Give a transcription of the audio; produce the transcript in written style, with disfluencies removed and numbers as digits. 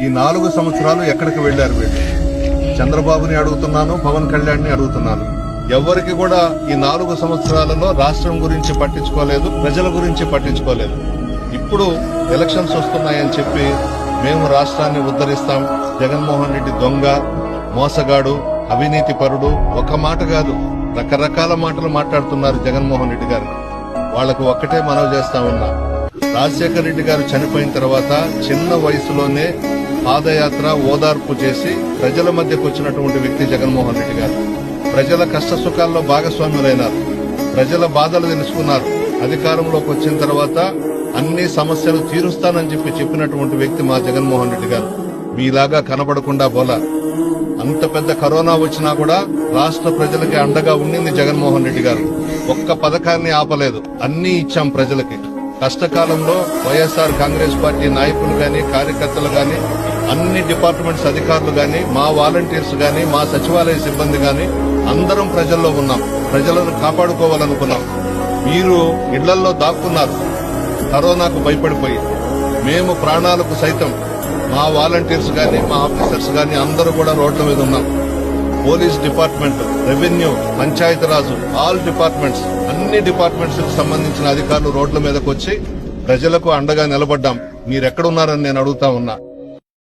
ఈ 4 సంవత్సరాలు ఎక్కడికి వెళ్లారు వీళ్ళు? చంద్రబాబుని అడుగుతున్నాను, పవన్ కళ్యాణ్ ని అడుగుతున్నాను. ఎవరికి కూడా ఈ 4 సంవత్సరాలలో రాష్ట్రం గురించి పట్టించుకోలేదు, ప్రజల గురించి పట్టించుకోలేదు. ఇప్పుడు ఎలక్షన్స్ వస్తున్నాయని చెప్పి మేము రాష్ట్రాన్ని ఉద్ధరిస్తాం, జగన్మోహన్ రెడ్డి దొంగ, మోసగాడు, అవినీతి పరుడు, ఒక మాట కాదు రకరకాల మాటలు మాట్లాడుతున్నారు జగన్మోహన్ రెడ్డి గారు. వాళ్లకు ఒక్కటే మనవి చేస్తా ఉన్నా, రాజశేఖర రెడ్డి గారు చనిపోయిన తర్వాత చిన్న వయసులోనే పాదయాత్ర ఓదార్పు చేసి ప్రజల మధ్యకు వచ్చినటువంటి వ్యక్తి జగన్మోహన్ రెడ్డి గారు. ప్రజల కష్ట సుఖాల్లో భాగస్వాములైనారు, ప్రజల బాధలు తెలుసుకున్నారు. అధికారంలోకి వచ్చిన తర్వాత అన్ని సమస్యలు తీరుస్తానని చెప్పినటువంటి వ్యక్తి మా జగన్మోహన్ రెడ్డి గారు. మీలాగా కనబడకుండా పోలా. అంత పెద్ద కరోనా వచ్చినా కూడా రాష్ట్ర ప్రజలకి అండగా ఉండింది జగన్మోహన్ రెడ్డి గారు. ఒక్క పథకాన్ని ఆపలేదు, అన్ని ఇచ్చాం ప్రజలకి. కష్టకాలంలో వైఎస్ఆర్ కాంగ్రెస్ పార్టీ నాయకులు గాని, కార్యకర్తలు గాని, అన్ని డిపార్ట్మెంట్స్ అధికారులు గాని, మా వాలంటీర్స్ గాని, మా సచివాలయ సిబ్బంది గాని అందరం ప్రజల్లో ఉన్నాం. ప్రజలను కాపాడుకోవాలనుకున్నాం. మీరు ఇళ్లల్లో దాక్కున్నారు కరోనాకు భయపడిపోయి. మేము ప్రాణాలకు సైతం మా వాలంటీర్స్ గాని, మా ఆఫీసర్స్ గాని అందరూ కూడా రోడ్ల మీద ఉన్నాం. Police department, revenue, Panchayati Raj, all departments, అన్ని డిపార్ట్మెంట్స్ కు సంబంధించిన అధికారులు రోడ్ల మీదకు వచ్చి ప్రజలకు అండగా నిలబడ్డాం. మీరెక్కడున్నారని నేను అడుగుతా ఉన్నా.